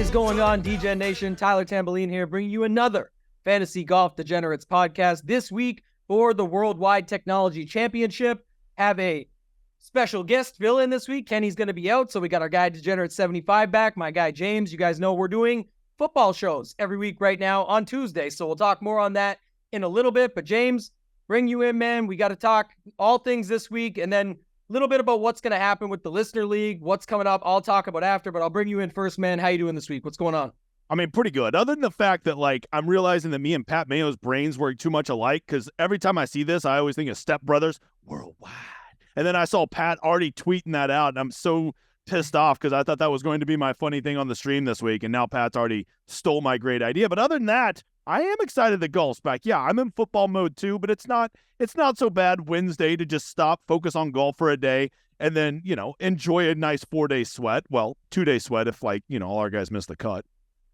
is going on, Degen Nation? Tyler Tamboline here, bringing you another Fantasy Golf Degenerates podcast. This week for the Worldwide Technology Championship, have a special guest fill in this week. Kenny's going to be out, so we got our guy Degenerate75 back. My guy James. You guys know we're doing football shows every week right now on Tuesday, so we'll talk more on that in a little bit. But James, bring you in, man. We got to talk all things this week, and then a little bit about what's going to happen with the Listener League, what's coming up. I'll talk about after, but I'll bring you in first, man. How you doing this week? What's going on? I mean, pretty good. Other than the fact that, I'm realizing that me and Pat Mayo's brains work too much alike, because every time I see this, I always think of Step Brothers Worldwide. And then I saw Pat already tweeting that out, and I'm so pissed off because I thought that was going to be my funny thing on the stream this week, and now Pat's already stole my great idea. But other than that, I am excited that golf's back. Yeah, I'm in football mode too, but it's not so bad Wednesday to just stop, focus on golf for a day, and then, enjoy a nice 4-day sweat. Well, 2-day sweat if, all our guys miss the cut.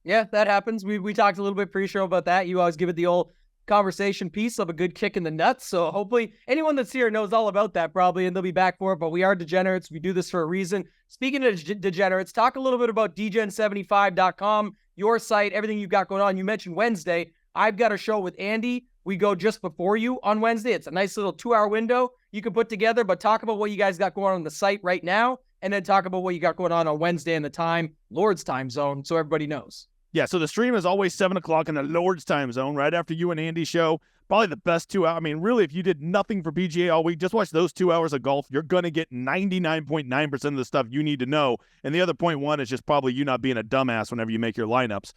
Yeah, that happens. We talked a little bit pre-show about that. You always give it the old conversation piece of a good kick in the nuts. So hopefully anyone that's here knows all about that probably, and they'll be back for it. But we are Degenerates. We do this for a reason. Speaking of Degenerates, talk a little bit about Degen75.com, your site, everything you've got going on. You mentioned Wednesday. I've got a show with Andy. We go just before you on Wednesday. It's a nice little 2-hour window you can put together, but talk about what you guys got going on the site right now, and then talk about what you got going on Wednesday and the time, Lord's time zone, so everybody knows. Yeah, so the stream is always 7 o'clock in the Lord's time zone, right after you and Andy's show. Probably the best 2 hours. I mean, really, if you did nothing for PGA all week, just watch those 2 hours of golf. You're going to get 99.9% of the stuff you need to know. And the other 0.1 is just probably you not being a dumbass whenever you make your lineups.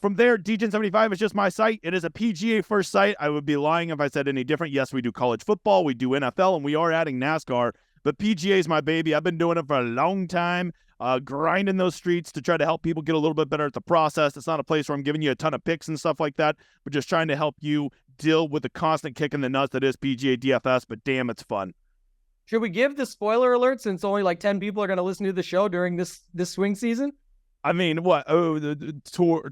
From there, Degen75 is just my site. It is a PGA first site. I would be lying if I said any different. Yes, we do college football, we do NFL, and we are adding NASCAR. But PGA is my baby. I've been doing it for a long time. Grinding those streets to try to help people get a little bit better at the process. It's not a place where I'm giving you a ton of picks and stuff like that, but just trying to help you deal with the constant kick in the nuts that is PGA DFS, but damn, it's fun. Should we give the spoiler alert since only 10 people are going to listen to the show during this swing season? I mean, what? Oh,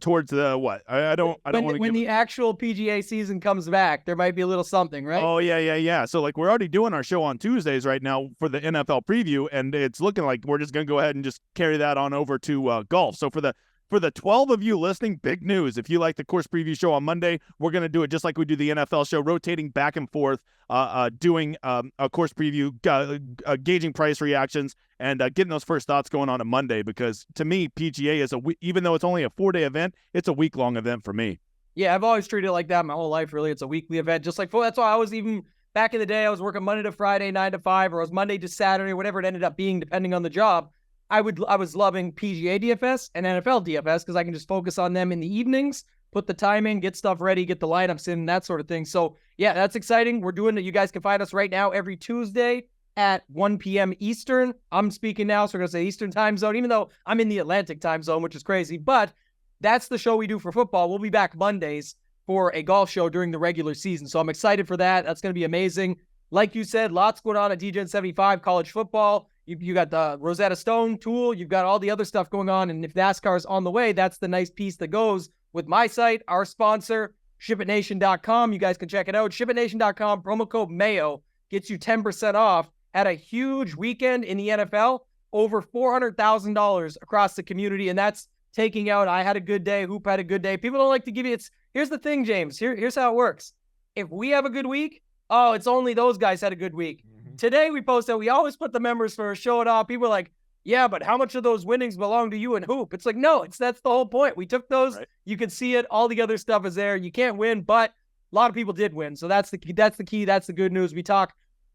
towards the what? I don't want to. When the actual PGA season comes back, there might be a little something, right? Oh yeah. So we're already doing our show on Tuesdays right now for the NFL preview, and it's looking like we're just gonna go ahead and just carry that on over to golf. So for the 12 of you listening, big news. If you like the course preview show on Monday, we're going to do it just like we do the NFL show, rotating back and forth, doing a course preview, gauging price reactions, and getting those first thoughts going on Monday. Because to me, PGA is even though it's only a 4-day event, it's a week-long event for me. Yeah, I've always treated it like that my whole life, really. It's a weekly event. Just like that's why I was even back in the day, I was working Monday to Friday, 9 to 5, or it was Monday to Saturday, whatever it ended up being, depending on the job. I was loving PGA DFS and NFL DFS because I can just focus on them in the evenings, put the time in, get stuff ready, get the lineups in, that sort of thing. So yeah, that's exciting. We're doing it. You guys can find us right now every Tuesday at 1 p.m. Eastern. I'm speaking now, so we're going to say Eastern time zone, even though I'm in the Atlantic time zone, which is crazy. But that's the show we do for football. We'll be back Mondays for a golf show during the regular season. So I'm excited for that. That's going to be amazing. Like you said, lots going on at Degen75, college football. You got the Rosetta Stone tool. You've got all the other stuff going on. And if NASCAR is on the way, that's the nice piece that goes with my site, our sponsor, ShipItNation.com. You guys can check it out. ShipItNation.com, promo code Mayo gets you 10% off at a huge weekend in the NFL, over $400,000 across the community. And that's taking out, I had a good day, Hoop had a good day. People don't like to give you, here's the thing, James. Here's how it works. If we have a good week, oh, it's only those guys had a good week. Today we posted, we always put the members first, show it off. People are like, yeah, but how much of those winnings belong to you and Hoop? It's like, no, that's the whole point. We took those. Right. You can see it. All the other stuff is there. You can't win, but a lot of people did win. So that's the key. That's the good news. We talk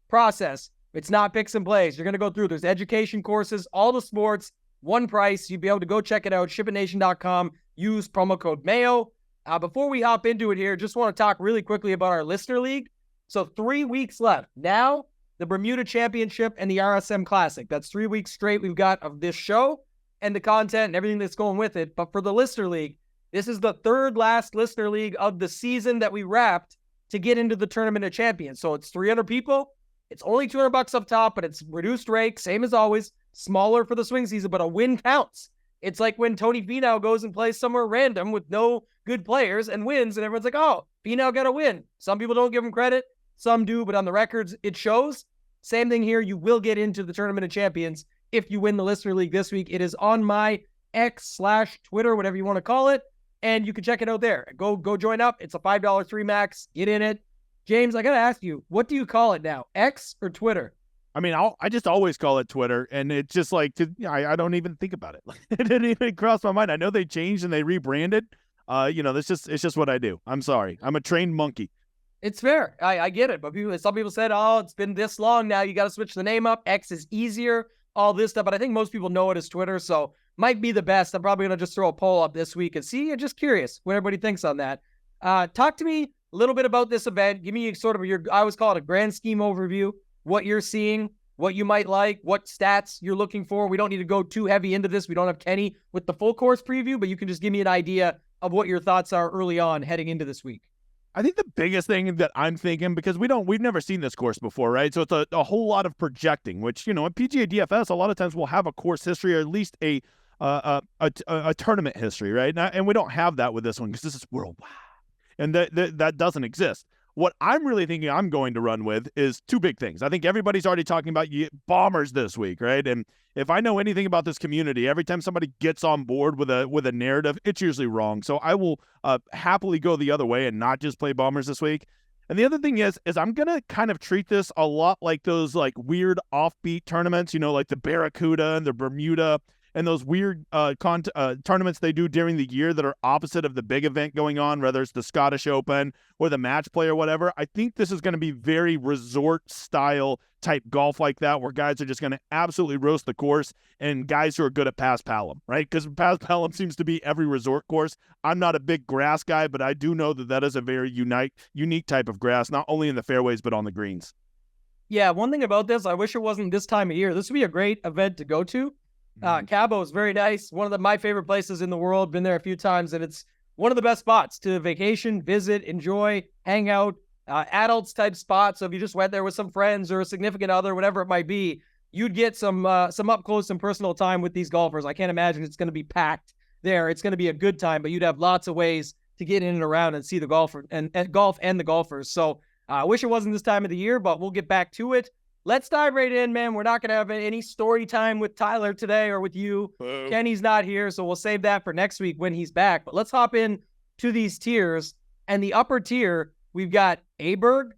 process. It's not picks and plays. You're going to go through. There's education courses, all the sports, one price. You'll be able to go check it out. ShipItNation.com. Use promo code Mayo. Before we hop into it here, just want to talk really quickly about our Listener League. So 3 weeks left. Now, the Bermuda Championship and the RSM Classic. That's 3 weeks straight we've got of this show and the content and everything that's going with it. But for the Listener League, this is the third last Listener League of the season that we wrapped to get into the Tournament of Champions. So it's 300 people. It's only $200 up top, but it's reduced rate, same as always, smaller for the swing season, but a win counts. It's like when Tony Finau goes and plays somewhere random with no good players and wins, and everyone's like, oh, Finau got a win. Some people don't give him credit. Some do, but on the records, it shows. Same thing here. You will get into the Tournament of Champions if you win the Listener League this week. It is on my X/Twitter, whatever you want to call it. And you can check it out there. Go join up. It's a $5 3 max. Get in it. James, I got to ask you, what do you call it now? X or Twitter? I mean, I just always call it Twitter, and it's just like, I don't even think about it. It didn't even cross my mind. I know they changed and they rebranded. It's just what I do. I'm sorry. I'm a trained monkey. It's fair. I get it. But some people said, oh, it's been this long now. You got to switch the name up. X is easier, all this stuff. But I think most people know it as Twitter, so might be the best. I'm probably going to just throw a poll up this week and see. I'm just curious what everybody thinks on that. Talk to me a little bit about this event. Give me sort of I always call it a grand scheme overview, what you're seeing, what you might like, what stats you're looking for. We don't need to go too heavy into this. We don't have Kenny with the full course preview, but you can just give me an idea of what your thoughts are early on heading into this week. I think the biggest thing that I'm thinking, because we've never seen this course before, right? So it's a whole lot of projecting, which, at PGA DFS, a lot of times we'll have a course history or at least a tournament history, right? And we don't have that with this one because this is worldwide, and that doesn't exist. What I'm really thinking I'm going to run with is two big things. I think everybody's already talking about bombers this week, right? And if I know anything about this community, every time somebody gets on board with a narrative, it's usually wrong. So I will happily go the other way and not just play bombers this week. And the other thing is I'm going to kind of treat this a lot like those like weird offbeat tournaments, like the Barracuda and the Bermuda and those weird tournaments they do during the year that are opposite of the big event going on, whether it's the Scottish Open or the match play or whatever. I think this is going to be very resort-style type golf like that, where guys are just going to absolutely roast the course, and guys who are good at Pas Palom, right? Because Pas Palom seems to be every resort course. I'm not a big grass guy, but I do know that is a very unique type of grass, not only in the fairways, but on the greens. Yeah, one thing about this, I wish it wasn't this time of year. This would be a great event to go to. Cabo is very nice. One of my favorite places in the world. Been there a few times, and it's one of the best spots to vacation, visit, enjoy, hang out, adults type spot. So if you just went there with some friends or a significant other, whatever it might be, you'd get some up close and personal time with these golfers. I can't imagine it's going to be packed there. It's going to be a good time, but you'd have lots of ways to get in and around and see the golfer and golf and the golfers. So I wish it wasn't this time of the year, but we'll get back to it. Let's dive right in, man. We're not going to have any story time with Tyler today or with you. Hello. Kenny's not here, so we'll save that for next week when he's back. But let's hop in to these tiers. And the upper tier, we've got Oberg,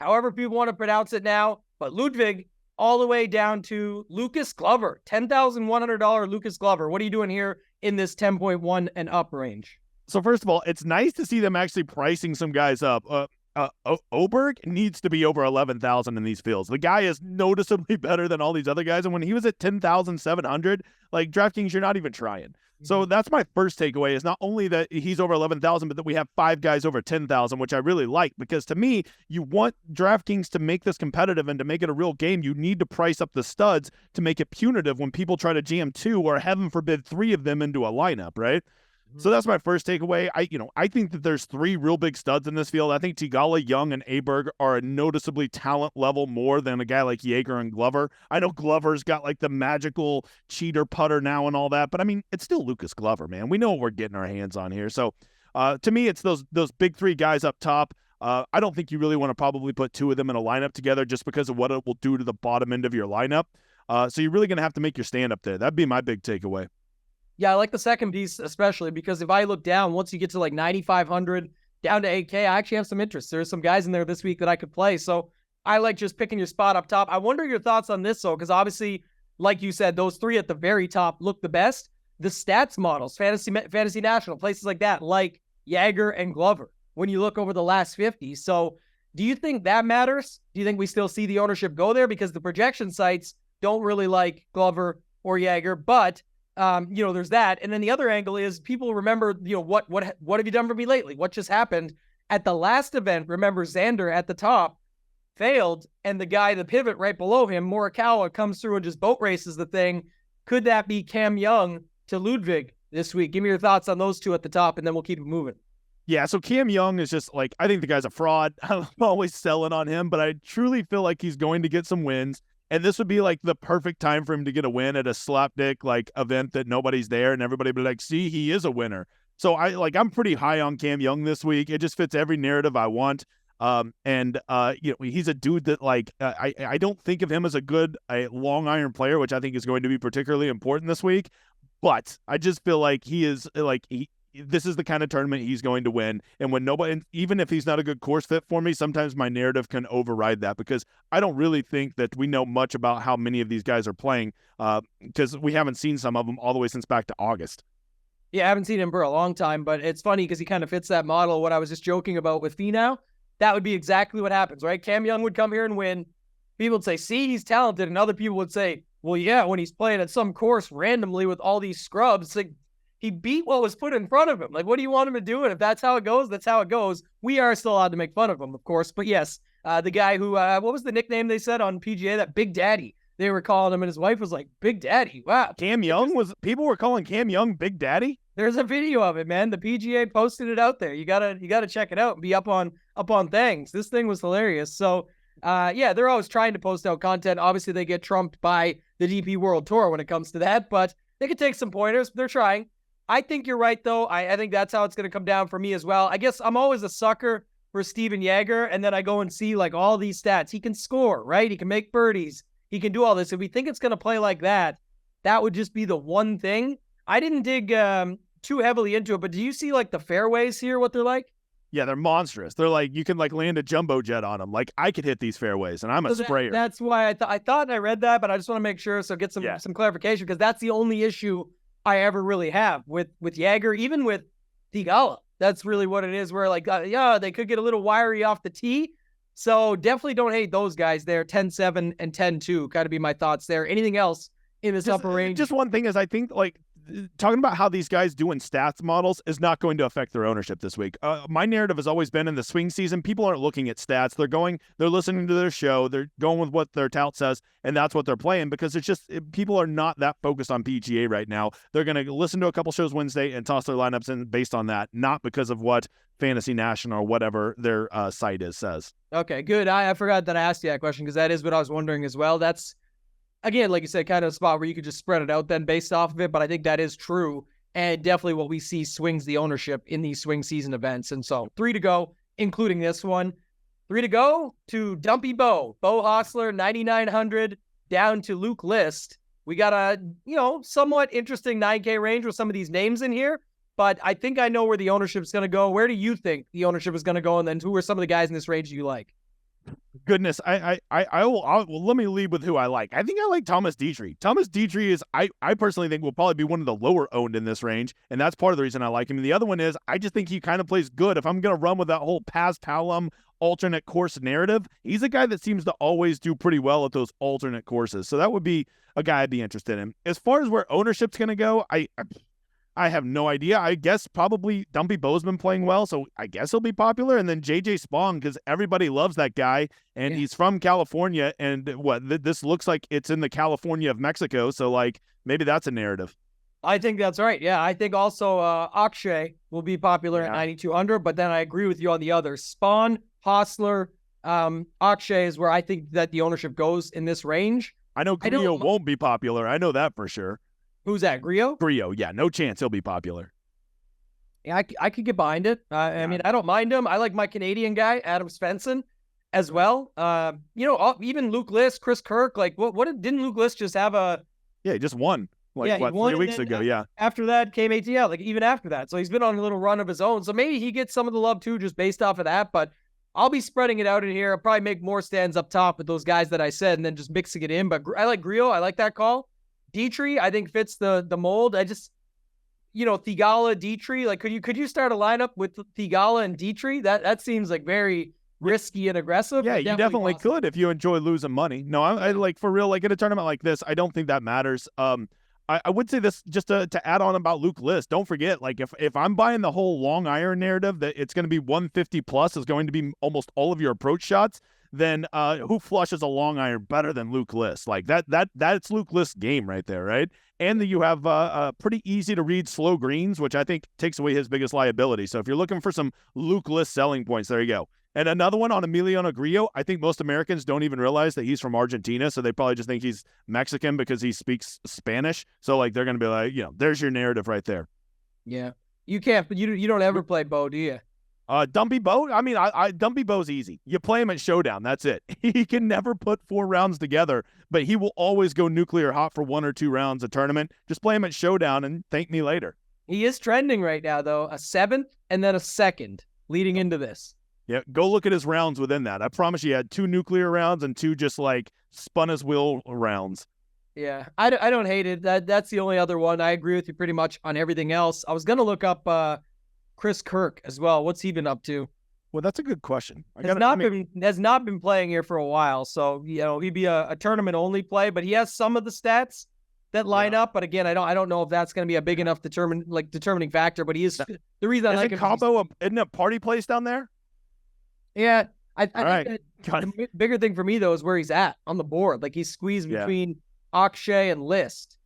however people want to pronounce it now. But Ludwig, all the way down to Lucas Glover, $10,100 Lucas Glover. What are you doing here in this 10.1 and up range? So first of all, it's nice to see them actually pricing some guys up. Oberg needs to be over 11,000 in these fields. The guy is noticeably better than all these other guys. And when he was at 10,700, like DraftKings, you're not even trying. So that's my first takeaway, is not only that he's over 11,000, but that we have 5 guys over 10,000, which I really like, because to me, you want DraftKings to make this competitive and to make it a real game. You need to price up the studs to make it punitive when people try to jam 2 or heaven forbid 3 of them into a lineup, right? So that's my first takeaway. I think that there's 3 real big studs in this field. I think Tigala, Young, and Aberg are a noticeably talent level more than a guy like Jaeger and Glover. I know Glover's got like the magical cheater putter now and all that, but I mean, it's still Lucas Glover, man. We know what we're getting our hands on here. So to me, it's those big 3 guys up top. I don't think you really want to probably put 2 of them in a lineup together just because of what it will do to the bottom end of your lineup. So you're really going to have to make your stand up there. That'd be my big takeaway. Yeah, I like the second piece, especially because if I look down, once you get to like 9,500 down to 8K, I actually have some interest. There's some guys in there this week that I could play. So I like just picking your spot up top. I wonder your thoughts on this, though, because obviously, like you said, those 3 at the very top look the best. The stats models, Fantasy National, places like that, like Jaeger and Glover, when you look over the last 50. So do you think that matters? Do you think we still see the ownership go there? Because the projection sites don't really like Glover or Jaeger, but there's that. And then the other angle is people remember, what have you done for me lately? What just happened at the last event? Remember, Xander at the top failed, and the pivot right below him, Morikawa, comes through and just boat races the thing. Could that be Cam Young to Ludwig this week? Give me your thoughts on those 2 at the top, and then we'll keep it moving. Yeah, so Cam Young is just like, I think the guy's a fraud. I'm always selling on him, but I truly feel like he's going to get some wins. And this would be like the perfect time for him to get a win at a slapdick like event that nobody's there, and everybody be like, see, he is a winner. So I'm pretty high on Cam Young this week. It just fits every narrative I want. He's a dude that I don't think of him as a long iron player, which I think is going to be particularly important this week. But I just feel like this is the kind of tournament he's going to win. And even if he's not a good course fit for me, sometimes my narrative can override that because I don't really think that we know much about how many of these guys are playing because we haven't seen some of them all the way since back to August. Yeah, I haven't seen him for a long time, but it's funny because he kind of fits that model. What I was just joking about with Finau, that would be exactly what happens, right? Cam Young would come here and win. People would say, see, he's talented. And other people would say, well, yeah, when he's playing at some course randomly with all these scrubs, it's like he beat what was put in front of him. Like, what do you want him to do? And if that's how it goes, that's how it goes. We are still allowed to make fun of him, of course. But yes, the guy who, what was the nickname they said on PGA? That Big Daddy. They were calling him, and his wife was like, Big Daddy. Wow. People were calling Cam Young Big Daddy? There's a video of it, man. The PGA posted it out there. You gotta check it out and be up on things. This thing was hilarious. So yeah, they're always trying to post out content. Obviously, they get trumped by the DP World Tour when it comes to that, but they could take some pointers. They're trying. I think you're right, though. I think that's how it's going to come down for me as well. I guess I'm always a sucker for Steven Jaeger, and then I go and see like all these stats. He can score, right? He can make birdies. He can do all this. If we think it's going to play like that, that would just be the one thing. I didn't dig too heavily into it, but do you see like the fairways here, what they're like? Yeah, they're monstrous. They're like, you can like land a jumbo jet on them. Like I could hit these fairways and I'm a sprayer. That's why I thought I read that, but I just want to make sure. So get some clarification because that's the only issue I ever really have with Jaeger, even with Theegala. That's really what it is where like, they could get a little wiry off the tee. So definitely don't hate those guys there. 10-7 and 10-2 kind of be my thoughts there. Anything else in this upper range? Just one thing is I think like, talking about how these guys doing stats models is not going to affect their ownership this week. My narrative has always been in the swing season, people aren't looking at stats. They're listening to their show. They're going with what their tout says, and that's what they're playing because people are not that focused on PGA right now. They're going to listen to a couple shows Wednesday and toss their lineups in based on that, not because of what Fantasy National or whatever their site says. Okay, good. I forgot that I asked you that question because that is what I was wondering as well. That's, again, like you said, kind of a spot where you could just spread it out then based off of it, but I think that is true, and definitely what we see swings the ownership in these swing season events. And so 3 to go, including this one. 3 to go to Dumpy Beau. Beau Hossler, 9,900, down to Luke List. We got a, somewhat interesting 9K range with some of these names in here, but I think I know where the ownership is going to go. Where do you think the ownership is going to go? And then who are some of the guys in this range you like? Goodness, I will let me lead with who I like. I think I like Thomas Dietrich. Thomas Dietrich is, I personally think will probably be one of the lower owned in this range, and that's part of the reason I like him. And the other one is I just think he kind of plays good. If I'm going to run with that whole Paz Palom alternate course narrative, he's a guy that seems to always do pretty well at those alternate courses. So that would be a guy I'd be interested in. As far as where ownership's going to go, I have no idea. I guess probably Dumpy Beau's been playing well, so I guess he'll be popular. And then JJ Spong, because everybody loves that guy, and he's from California. And this looks like it's in the California of Mexico, so like maybe that's a narrative. I think that's right. Yeah, I think also Akshay will be popular at 9,200, but then I agree with you on the others. Spawn, Hossler, Akshay is where I think that the ownership goes in this range. I know Grillo won't be popular. I know that for sure. Who's that, Grillo? Grillo, yeah, no chance he'll be popular. Yeah, I could get behind it. I mean, I don't mind him. I like my Canadian guy, Adam Svensson, as well. Even Luke List, Chris Kirk. Like, what didn't Luke List just have a? Yeah, he just won. 3 weeks ago? Yeah. After that came ATL. Like even after that, so he's been on a little run of his own. So maybe he gets some of the love too, just based off of that. But I'll be spreading it out in here. I'll probably make more stands up top with those guys that I said, and then just mixing it in. But I like Grillo. I like that call. Dietrich, I think fits the mold. I just, Theegala, Dietrich, like could you start a lineup with Theegala and Dietrich? That seems like very risky and aggressive. Yeah, you definitely could if you enjoy losing money. No, I like for real, like in a tournament like this, I don't think that matters. I would say this just to add on about Luke List. Don't forget, like if I'm buying the whole long iron narrative that it's going to be 150 plus is going to be almost all of your approach shots, then who flushes a long iron better than Luke List? Like that's Luke List's game right there, right? And you have pretty easy to read slow greens, which I think takes away his biggest liability. So if you're looking for some Luke List selling points, there you go. And another one on Emiliano Grillo, I think most Americans don't even realize that he's from Argentina, so they probably just think he's Mexican because he speaks Spanish. So like they're going to be like, there's your narrative right there. Yeah, you can't, but you don't ever play Beau, do you? Dumpy Beau. I mean, Dumpy Beau's easy. You play him at Showdown. That's it. He can never put 4 rounds together, but he will always go nuclear hot for 1 or 2 rounds a tournament. Just play him at Showdown and thank me later. He is trending right now, though, a 7th and then a 2nd leading into this. Yeah, go look at his rounds within that. I promise you, he had 2 nuclear rounds and 2 just like spun his wheel rounds. Yeah, I don't hate it. That's the only other one. I agree with you pretty much on everything else. I was going to look up Chris Kirk as well. What's he been up to? Well, that's a good question. Has not been playing here for a while, so he'd be a tournament only play. But he has some of the stats that line up. But again, I don't know if that's going to be a big enough determining factor. But he is the reason I like him. Cabo isn't a party place down there? Yeah, I think the bigger thing for me though is where he's at on the board. Like he's squeezed between Akshay and List,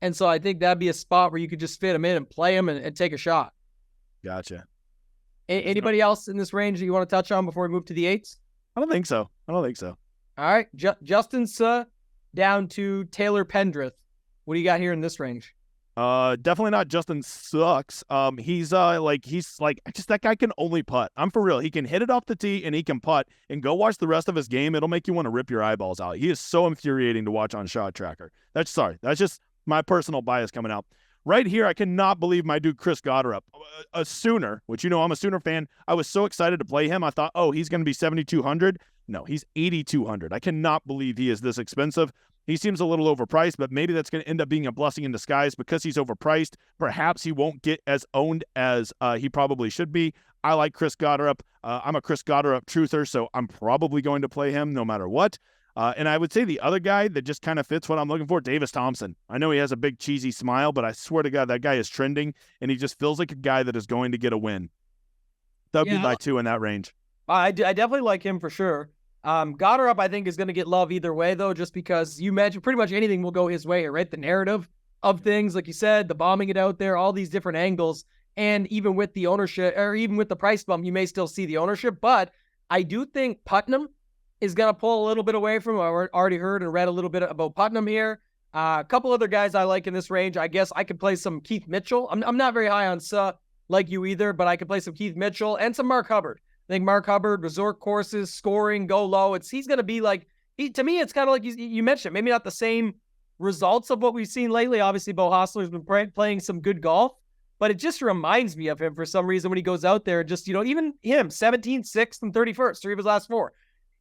and so I think that'd be a spot where you could just fit him in and play him and take a shot. Gotcha. Anybody else in this range that you want to touch on before we move to the 8s? I don't think so. All right. Justin Suh down to Taylor Pendrith. What do you got here in this range? Definitely not Justin Sucks. He's just that guy can only putt. I'm for real. He can hit it off the tee and he can putt, and go watch the rest of his game. It'll make you want to rip your eyeballs out. He is so infuriating to watch on Shot Tracker. That's just my personal bias coming out. Right here, I cannot believe my dude Chris Gotterup, a Sooner, which I'm a Sooner fan. I was so excited to play him. I thought, he's going to be 7,200. No, he's 8,200. I cannot believe he is this expensive. He seems a little overpriced, but maybe that's going to end up being a blessing in disguise because he's overpriced. Perhaps he won't get as owned as he probably should be. I like Chris Gotterup. I'm a Chris Gotterup truther, so I'm probably going to play him no matter what. And I would say the other guy that just kind of fits what I'm looking for, Davis Thompson. I know he has a big cheesy smile, but I swear to God, that guy is trending, and he just feels like a guy that is going to get a win. That would be my 2 in that range. I definitely like him for sure. Gotterup, I think, is going to get love either way, though, just because you imagine pretty much anything will go his way, right? The narrative of things, like you said, the bombing it out there, all these different angles, and even with the ownership, or even with the price bump, you may still see the ownership, but I do think Putnam is going to pull a little bit away from him. I already heard and read a little bit about Putnam here. A couple other guys I like in this range. I guess I could play some Keith Mitchell. I'm not very high on Suh like you either, but I could play some Keith Mitchell and some Mark Hubbard. I think Mark Hubbard, resort courses, scoring, go low. He's going to be like, to me, it's kind of like you mentioned, maybe not the same results of what we've seen lately. Obviously, Beau Hossler's been playing some good golf, but it just reminds me of him for some reason when he goes out there. Just, even him, 17th, 6th, and 31st, 3 of his last 4.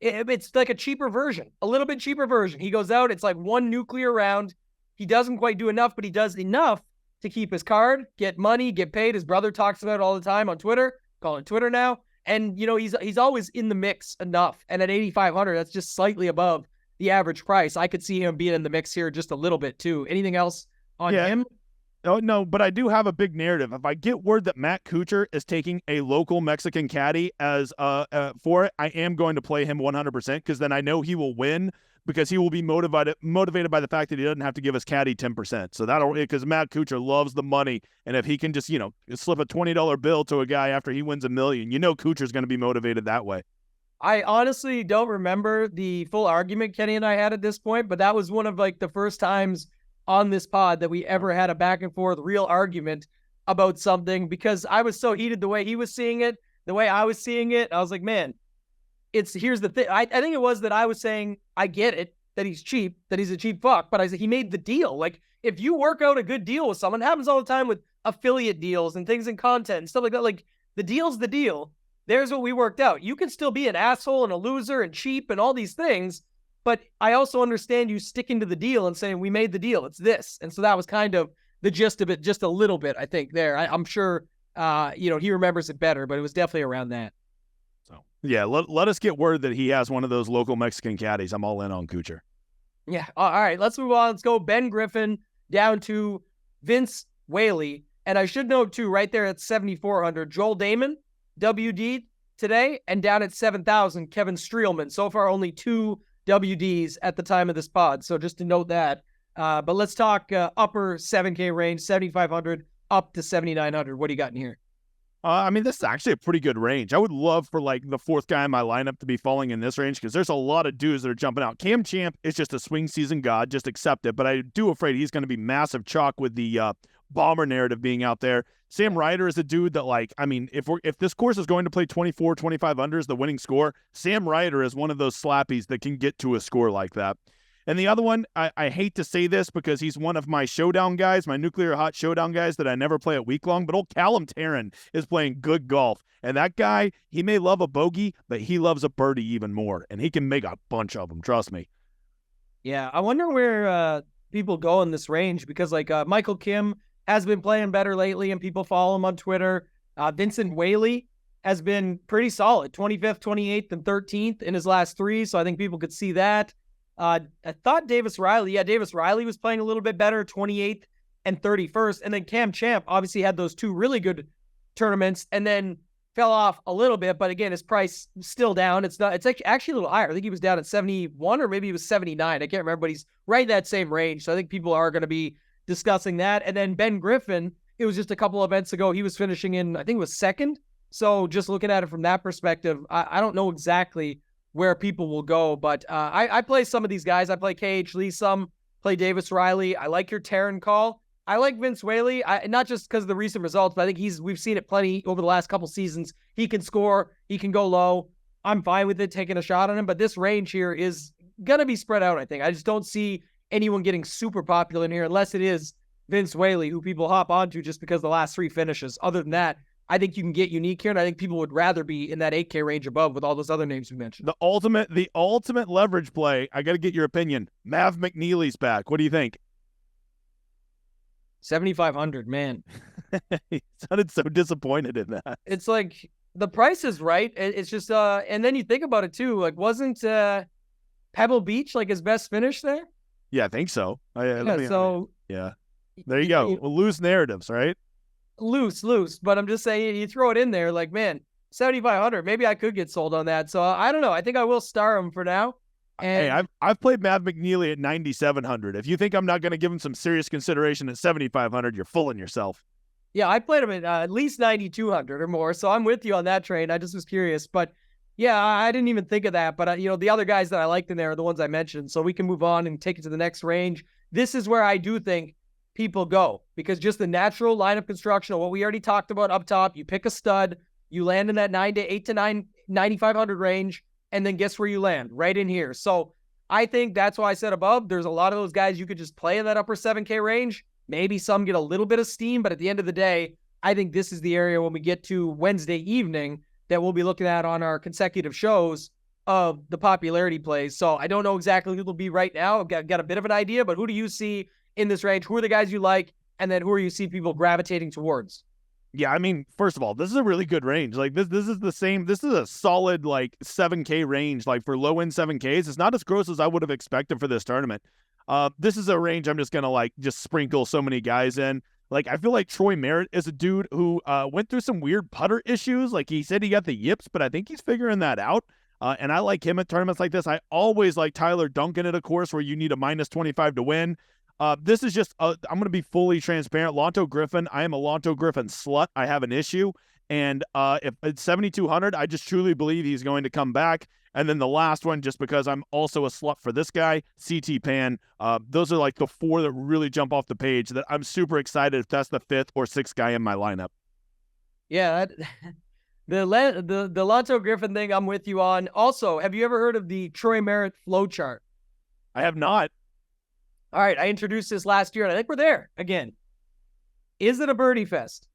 It's like a cheaper version, a little bit cheaper version. He goes out, it's like 1 nuclear round. He doesn't quite do enough, but he does enough to keep his card, get money, get paid. His brother talks about it all the time on Twitter, call it Twitter now. And, he's always in the mix enough. And at 8,500, that's just slightly above the average price. I could see him being in the mix here just a little bit too. Anything else on him? Oh, no, but I do have a big narrative. If I get word that Matt Kuchar is taking a local Mexican caddy as for it, I am going to play him 100% because then I know he will win because he will be motivated by the fact that he doesn't have to give his caddy 10%. So because Matt Kuchar loves the money, and if he can just slip a $20 bill to a guy after he wins $1 million, Kuchar's going to be motivated that way. I honestly don't remember the full argument Kenny and I had at this point, but that was one of the first times on this pod that we ever had a back and forth real argument about something because I was so heated the way he was seeing it, the way I was seeing it. I was like, man, here's the thing. I think it was that I was saying, I get it, that he's cheap, that he's a cheap fuck, but I said, he made the deal. Like, if you work out a good deal with someone, it happens all the time with affiliate deals and things in content and stuff like that. Like, the deal's the deal. There's what we worked out. You can still be an asshole and a loser and cheap and all these things, but I also understand you sticking to the deal and saying, we made the deal. It's this. And so that was kind of the gist of it, just a little bit, I think, there. I'm sure, he remembers it better, but it was definitely around that. So, yeah, let us get word that he has one of those local Mexican caddies. I'm all in on Kuchar. Yeah. All right, let's move on. Let's go Ben Griffin down to Vince Whaley. And I should note, too, right there at 7,400, Joel Damon, WD today, and down at 7,000, Kevin Streelman. So far, only 2 WDs at the time of this pod. So just to note that. But let's talk upper 7K range, 7,500 up to 7,900. What do you got in here? This is actually a pretty good range. I would love for the 4th guy in my lineup to be falling in this range because there's a lot of dudes that are jumping out. Cam Champ is just a swing season god. Just accept it. But I do afraid he's going to be massive chalk with the bomber narrative being out there. Sam Ryder is a dude that, like, I mean, if this course is going to play 24, 25 unders, the winning score, Sam Ryder is one of those slappies that can get to a score like that. And the other one, I hate to say this because he's one of my showdown guys, my nuclear hot showdown guys that I never play at week long, but old Callum Tarrant is playing good golf. And that guy, he may love a bogey, but he loves a birdie even more. And he can make a bunch of them, trust me. Yeah, I wonder where people go in this range because, like, Michael Kim has been playing better lately and people follow him on Twitter. Vincent Whaley has been pretty solid, 25th, 28th, and 13th in his last 3. So I think people could see that. I thought Davis Riley was playing a little bit better, 28th and 31st. And then Cam Champ obviously had those 2 really good tournaments and then fell off a little bit. But again, his price still down. It's actually a little higher. I think he was down at 71 or maybe he was 79. I can't remember, but he's right in that same range. So I think people are going to be discussing that. And then Ben Griffin, it was just a couple events ago. He was finishing in, I think it was 2nd. So just looking at it from that perspective, I don't know exactly where people will go, but I play some of these guys. I play KH Lee some, play Davis Riley. I like your Tarrant call. I like Vince Whaley, not just because of the recent results, but I think we've seen it plenty over the last couple seasons. He can score, he can go low. I'm fine with it, taking a shot on him, but this range here is going to be spread out, I think. I just don't see anyone getting super popular in here unless it is Vince Whaley, who people hop onto just because the last 3 finishes. Other than that, I think you can get unique here, and I think people would rather be in that 8K range above with all those other names we mentioned. The ultimate leverage play, I got to get your opinion. Mav McNeely's back. What do you think? 7,500, man. He sounded so disappointed in that. It's like the price is right. It's just, and then you think about it too. Like, wasn't Pebble Beach like his best finish there? Yeah, I think so. Yeah. There you go. Well, loose narratives, right? Loose. But I'm just saying, you throw it in there, like, man, 7,500. Maybe I could get sold on that. So I don't know. I think I will star him for now. And hey, I've played Mav McNeely at 9,700. If you think I'm not going to give him some serious consideration at 7,500, you're fooling yourself. Yeah, I played him at least 9,200 or more. So I'm with you on that train. I just was curious. But yeah, I didn't even think of that. But, the other guys that I liked in there are the ones I mentioned. So we can move on and take it to the next range. This is where I do think people go because just the natural lineup construction of what we already talked about up top, you pick a stud, you land in that 9,500 range, and then guess where you land? Right in here. So I think that's why I said above, there's a lot of those guys you could just play in that upper 7K range. Maybe some get a little bit of steam, but at the end of the day, I think this is the area when we get to Wednesday evening that we'll be looking at on our consecutive shows of the popularity plays. So I don't know exactly who it'll be right now. I've got a bit of an idea, but who do you see in this range? Who are the guys you like? And then who are you see people gravitating towards? Yeah, I mean, first of all, this is a really good range. Like this is the same. This is a solid like 7K range. Like for low end 7Ks, it's not as gross as I would have expected for this tournament. This is a range I'm just gonna just sprinkle so many guys in. Like I feel like Troy Merritt is a dude who went through some weird putter issues. Like he said he got the yips, but I think he's figuring that out. And I like him at tournaments like this. I always like Tyler Duncan at a course where you need a -25 to win. This is just, I'm going to be fully transparent. Lonto Griffin, I am a Lonto Griffin slut. I have an issue. And if it's 7,200, I just truly believe he's going to come back. And then the last one, just because I'm also a slut for this guy, CT Pan. Those are like the 4 that really jump off the page that I'm super excited if that's the 5th or 6th guy in my lineup. Yeah, the Lonto Griffin thing I'm with you on. Also, have you ever heard of the Troy Merritt flow chart? I have not. All right, I introduced this last year, and I think we're there again. Is it a birdie fest?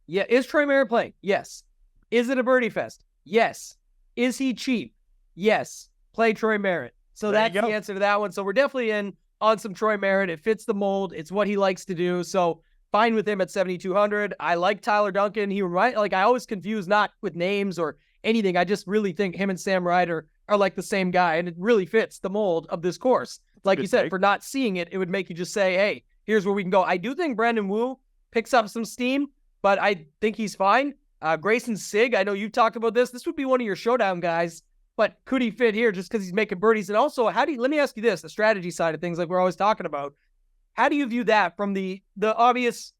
Yeah. Is Troy Merritt playing? Yes. Is it a birdie fest? Yes. Is he cheap? Yes. Play Troy Merritt. So that's the answer to that one. So we're definitely in on some Troy Merritt. It fits the mold. It's what he likes to do. So fine with him at 7,200. I like Tyler Duncan. I always confuse not with names or anything. I just really think him and Sam Ryder are like the same guy, and it really fits the mold of this course. Like you said, for not seeing it, it would make you just say, hey, here's where we can go. I do think Brandon Wu picks up some steam, but I think he's fine. Grayson Sigg, I know you've talked about this. This would be one of your showdown guys, but could he fit here just because he's making birdies? And also, let me ask you this, the strategy side of things like we're always talking about. How do you view that from the obvious,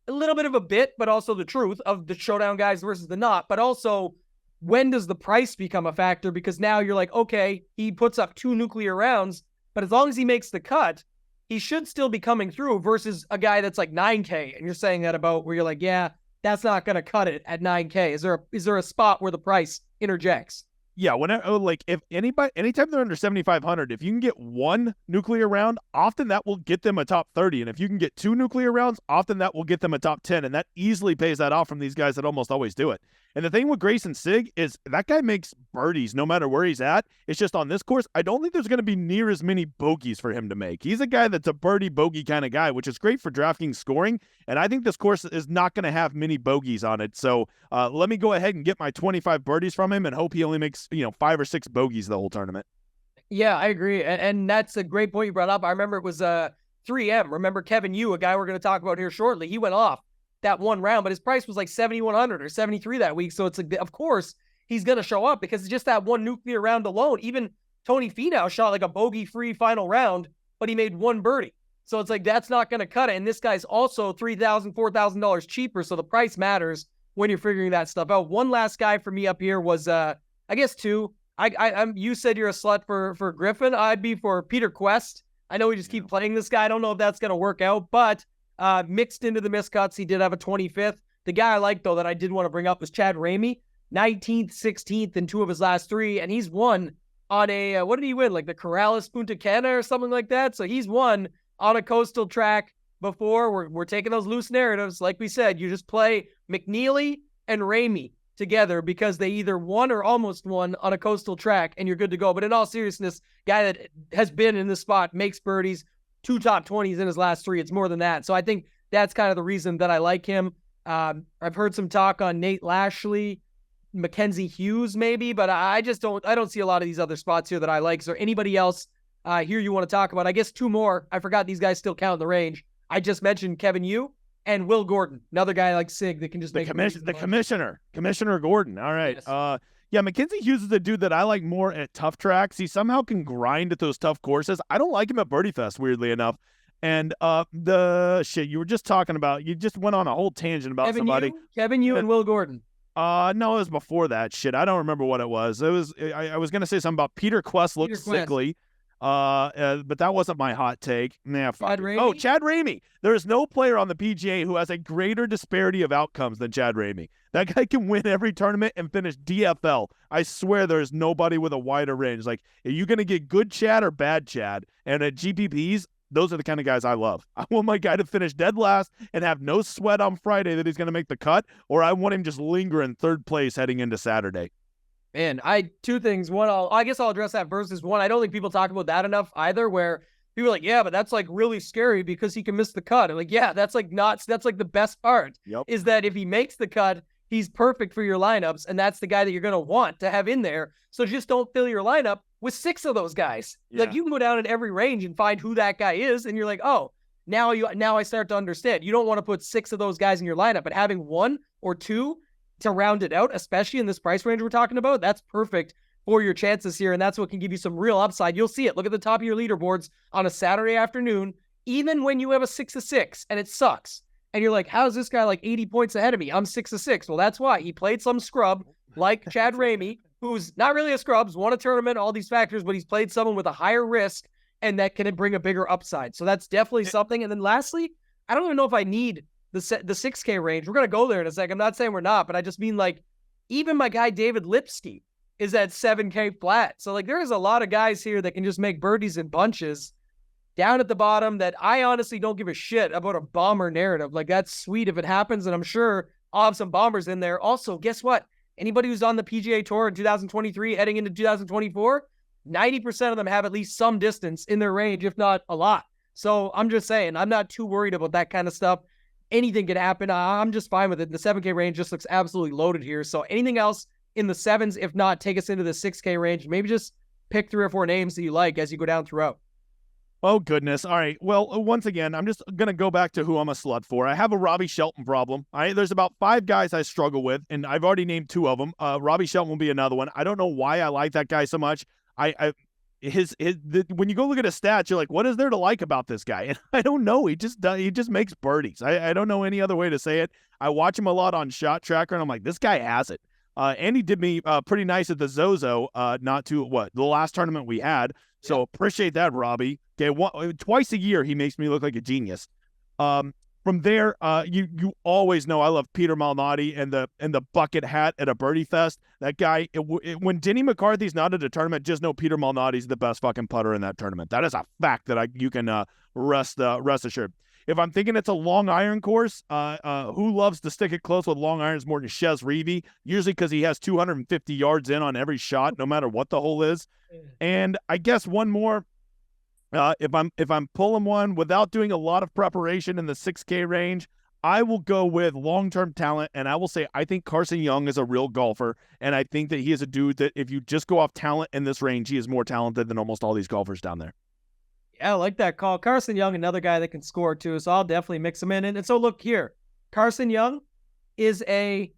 a little bit of a bit, but also the truth of the showdown guys versus the not, but also when does the price become a factor? Because now you're like, okay, he puts up 2 nuclear rounds, but as long as he makes the cut, he should still be coming through versus a guy that's like 9K. And you're saying that about where you're like, yeah, that's not going to cut it at 9K. Is there a spot where the price interjects? Yeah, whenever, like, if anytime they're under 7,500, if you can get one nuclear round, often that will get them a top 30. And if you can get two nuclear rounds, often that will get them a top 10. And that easily pays that off from these guys that almost always do it. And the thing with Grayson Sig is that guy makes birdies no matter where he's at. It's just on this course, I don't think there's going to be near as many bogeys for him to make. He's a guy that's a birdie bogey kind of guy, which is great for DraftKings scoring. And I think this course is not going to have many bogeys on it. So let me go ahead and get my 25 birdies from him and hope he only makes 5 or 6 bogeys the whole tournament. Yeah, I agree. And that's a great point you brought up. I remember it was 3M. Remember Kevin Yu, a guy we're going to talk about here shortly. He went off that one round, but his price was like 7,100 or 73 that week. So it's like, of course, he's going to show up because it's just that one nuclear round alone. Even Tony Finau shot like a bogey-free final round, but he made one birdie. So it's like, that's not going to cut it. And this guy's also $3,000, $4,000 cheaper. So the price matters when you're figuring that stuff out. One last guy for me up here was, I guess two. You said you're a slut for Griffin. I'd be for Peter Quest. I know we just keep playing this guy. I don't know if that's going to work out, but mixed into the miscuts, he did have a 25th. The guy I like, though, that I did want to bring up was Chad Ramey, 19th, 16th in 2 of his last 3, and he's won on a, what did he win? Like the Corrales Punta Cana or something like that? So he's won on a coastal track before. We're taking those loose narratives. Like we said, you just play McNeely and Ramey together because they either won or almost won on a coastal track, and you're good to go. But in all seriousness, guy that has been in this spot, makes birdies, 2 top 20s in his last 3. It's more than that. So I think that's kind of the reason that I like him. I've heard some talk on Nate Lashley, Mackenzie Hughes maybe, but I don't see a lot of these other spots here that I like. Is there anybody else here you want to talk about? I guess 2 more. I forgot these guys still count in the range. I just mentioned Kevin Yu and Will Gordon, another guy like Sig that can just make Commissioner Gordon. All right. Yes. Yeah, Mackenzie Hughes is a dude that I like more at tough tracks. He somehow can grind at those tough courses. I don't like him at Birdie Fest, weirdly enough. And the shit you were just talking about, you just went on a whole tangent about somebody. Kevin Yu and Will Gordon. No, it was before that shit. I don't remember what it was. I was gonna say something about Peter Quest looked sickly. But that wasn't my hot take. Chad Ramey. There is no player on the PGA who has a greater disparity of outcomes than Chad Ramey. That guy can win every tournament and finish DFL. I swear there's nobody with a wider range. Like, are you going to get good Chad or bad Chad? And at GPPs, those are the kind of guys I love. I want my guy to finish dead last and have no sweat on Friday that he's going to make the cut, or I want him just linger in 3rd place heading into Saturday. Man, two things. One, I guess I'll address that versus one. I don't think people talk about that enough either, where people are like, yeah, but that's like really scary because he can miss the cut. I'm like, yeah, that's like the best part. Yep. Is that if he makes the cut, he's perfect for your lineups, and that's the guy that you're going to want to have in there. So just don't fill your lineup with 6 of those guys. Yeah. Like, you can go down in every range and find who that guy is, and you're like, oh, now I start to understand. You don't want to put 6 of those guys in your lineup, but having 1 or 2 to round it out, especially in this price range we're talking about, that's perfect for your chances here, and that's what can give you some real upside. You'll see it. Look at the top of your leaderboards on a Saturday afternoon, even when you have a 6 of 6, and it sucks. And you're like, how's this guy like 80 points ahead of me? I'm 6 of 6. Well, that's why. He played some scrub like Chad Ramey, who's not really a scrub, won a tournament, all these factors, but he's played someone with a higher risk, and that can bring a bigger upside. So that's definitely something. And then lastly, I don't even know if I need the 6K range. We're going to go there in a second. I'm not saying we're not, but I just mean, like, even my guy David Lipsky is at 7K flat. So, like, there is a lot of guys here that can just make birdies in bunches down at the bottom that I honestly don't give a shit about a bomber narrative. Like, that's sweet if it happens, and I'm sure I'll have some bombers in there. Also, guess what? Anybody who's on the PGA Tour in 2023 heading into 2024, 90% of them have at least some distance in their range, if not a lot. So I'm just saying, I'm not too worried about that kind of stuff. Anything can happen. I'm just fine with it. The 7K range just looks absolutely loaded here. So anything else in the 7s, if not, take us into the 6K range. Maybe just pick 3 or 4 names that you like as you go down throughout. Oh, goodness. All right. Well, once again, I'm just going to go back to who I'm a slut for. I have a Robbie Shelton problem. There's about 5 guys I struggle with, and I've already named 2 of them. Robbie Shelton will be another one. I don't know why I like that guy so much. When you go look at his stats, you're like, what is there to like about this guy? And I don't know. He just makes birdies. I don't know any other way to say it. I watch him a lot on Shot Tracker, and I'm like, this guy has it. And he did me pretty nice at the Zozo, the last tournament we had. So appreciate that, Robbie. Okay, twice a year he makes me look like a genius. From there, you always know I love Peter Malnati and the bucket hat at a birdie fest. That guy, when Denny McCarthy's not at a tournament, just know Peter Malnati's the best fucking putter in that tournament. That is a fact that you can rest assured. If I'm thinking it's a long iron course, who loves to stick it close with long irons more than Chez Reavie? Usually because he has 250 yards in on every shot, no matter what the hole is. And I guess one more. If I'm pulling one without doing a lot of preparation in the 6K range, I will go with long-term talent, and I will say I think Carson Young is a real golfer, and I think that he is a dude that if you just go off talent in this range, he is more talented than almost all these golfers down there. Yeah, I like that call. Carson Young, another guy that can score too, so I'll definitely mix him in. And so look here, Carson Young is a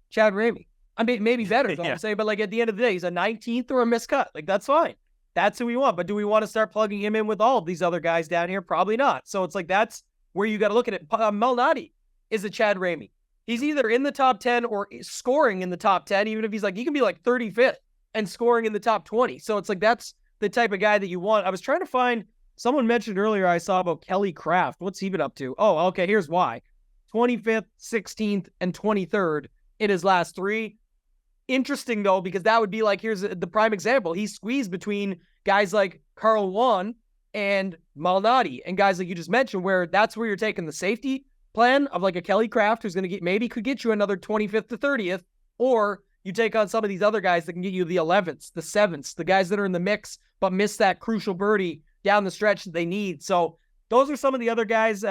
Chad Ramey. I mean, maybe better, is all I'm saying, but like at the end of the day, he's a 19th or a miscut. Like that's fine. That's who we want. But do we want to start plugging him in with all of these other guys down here? Probably not. So it's like that's where you got to look at it. Malnati is a Chad Ramey. He's either in the top 10 or scoring in the top 10, even if he's like, he can be like 35th and scoring in the top 20. So it's like that's the type of guy that you want. I was trying to find, someone mentioned earlier I saw about Kelly Craft. What's he been up to? Oh, okay, here's why. 25th, 16th, and 23rd in his last three. Interesting, though, because that would be like, here's the prime example. He's squeezed between guys like Carl Juan and Malnati and guys like you just mentioned, where that's where you're taking the safety plan of like a Kelly Craft who's going to get, maybe could get you another 25th to 30th, or you take on some of these other guys that can get you the 11th, the 7th, the guys that are in the mix but miss that crucial birdie down the stretch that they need. So those are some of the other guys,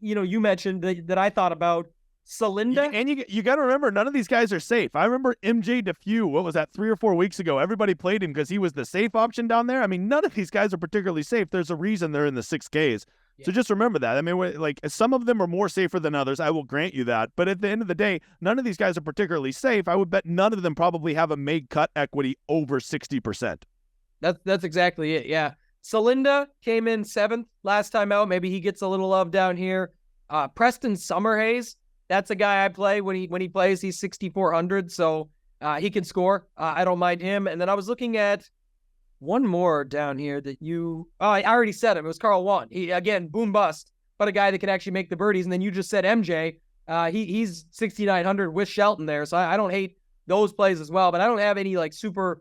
you mentioned that I thought about. Celinda. And you got to remember, none of these guys are safe. I remember MJ DeFew, what was that, 3 or 4 weeks ago? Everybody played him because he was the safe option down there. I mean, none of these guys are particularly safe. There's a reason they're in the 6Ks. Yeah. So just remember that. I mean, like some of them are more safer than others. I will grant you that. But at the end of the day, none of these guys are particularly safe. I would bet none of them probably have a made cut equity over 60%. That's exactly it. Yeah. Celinda came in 7th last time out. Maybe he gets a little love down here. Preston Summerhays. That's a guy I play when he plays. He's 6,400, so he can score. I don't mind him. And then I was looking at one more down here that I already said him. It was Carl Juan. He, again, boom bust, but a guy that can actually make the birdies. And then you just said MJ. He's 6,900 with Shelton there, so I don't hate those plays as well. But I don't have any like super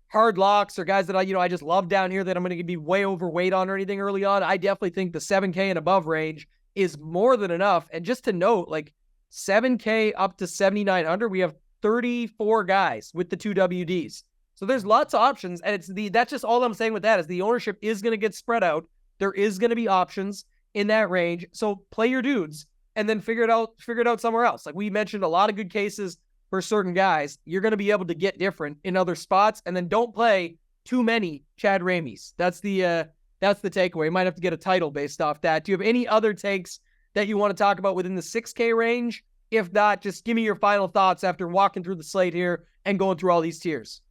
hard locks or guys that I just love down here that I'm going to be way overweight on or anything early on. I definitely think the 7K and above range is more than enough. And just to note, like, 7K up to 7,900, we have 34 guys with the 2 WDs. So there's lots of options, and that's just all I'm saying with that is the ownership is going to get spread out. There is going to be options in that range. So play your dudes and then figure it out somewhere else. Like we mentioned, a lot of good cases for certain guys. You're going to be able to get different in other spots, and then don't play too many Chad Rameys. That's the takeaway. You might have to get a title based off that. Do you have any other takes that you want to talk about within the 6K range? If not, just give me your final thoughts after walking through the slate here and going through all these tiers.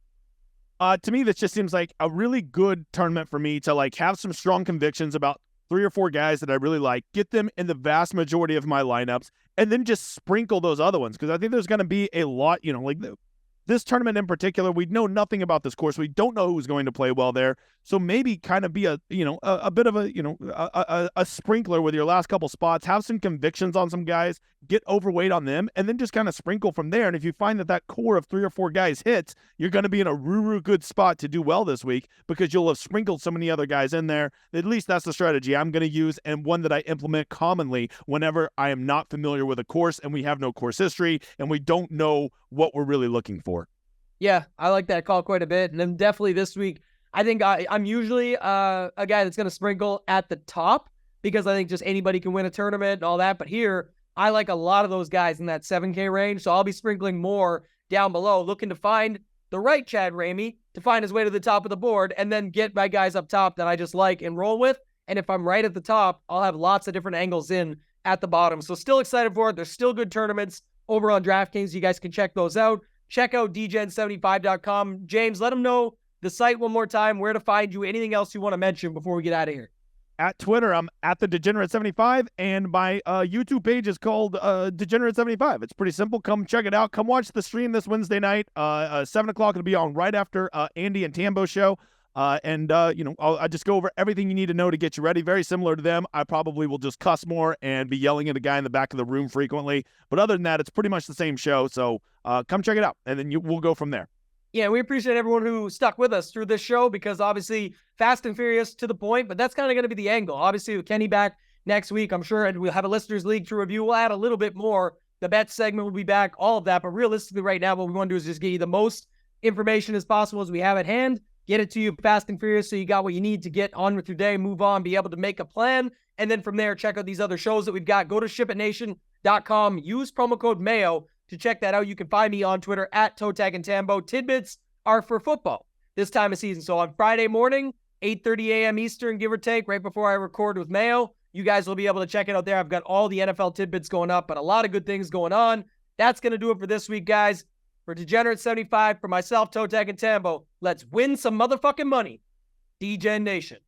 To me, this just seems like a really good tournament for me to like have some strong convictions about 3 or 4 guys that I really like, get them in the vast majority of my lineups, and then just sprinkle those other ones. Because I think there's going to be a lot, like this tournament in particular, we know nothing about this course. We don't know who's going to play well there. So maybe kind of be a bit of a sprinkler with your last couple spots, have some convictions on some guys, get overweight on them, and then just kind of sprinkle from there. And if you find that core of 3 or 4 guys hits, you're going to be in a good spot to do well this week because you'll have sprinkled so many other guys in there. At least that's the strategy I'm going to use, and one that I implement commonly whenever I am not familiar with a course and we have no course history and we don't know what we're really looking for. Yeah, I like that call quite a bit. And then definitely this week, I think I'm usually a guy that's going to sprinkle at the top because I think just anybody can win a tournament and all that. But here, I like a lot of those guys in that 7K range. So I'll be sprinkling more down below, looking to find the right Chad Ramey to find his way to the top of the board and then get my guys up top that I just like and roll with. And if I'm right at the top, I'll have lots of different angles in at the bottom. So still excited for it. There's still good tournaments over on DraftKings. You guys can check those out. Check out Degen75.com. James, let them know the site one more time, where to find you, anything else you want to mention before we get out of here. At Twitter, I'm at the Degenerate75, and my YouTube page is called Degenerate75. It's pretty simple. Come check it out. Come watch the stream this Wednesday night, 7 o'clock. It'll be on right after Andy and Tambo show. I just go over everything you need to know to get you ready. Very similar to them. I probably will just cuss more and be yelling at a guy in the back of the room frequently. But other than that, it's pretty much the same show. So come check it out, and then we'll go from there. Yeah, we appreciate everyone who stuck with us through this show, because obviously fast and furious to the point, but that's kind of going to be the angle. Obviously, with Kenny back next week, I'm sure, and we'll have a Listeners League to review. We'll add a little bit more. The bet segment will be back, all of that. But realistically, right now, what we want to do is just get you the most information as possible as we have at hand, get it to you fast and furious so you got what you need to get on with your day, move on, be able to make a plan. And then from there, check out these other shows that we've got. Go to shipitnation.com, use promo code Mayo to check that out. You can find me on Twitter at ToeTagAndTambo. Tidbits are for football this time of season. So on Friday morning, 8:30 a.m. Eastern, give or take, right before I record with Mayo, you guys will be able to check it out there. I've got all the NFL tidbits going up, but a lot of good things going on. That's going to do it for this week, guys. For Degenerate75, for myself, Toe Tag and Tambo, let's win some motherfucking money. Degen Nation.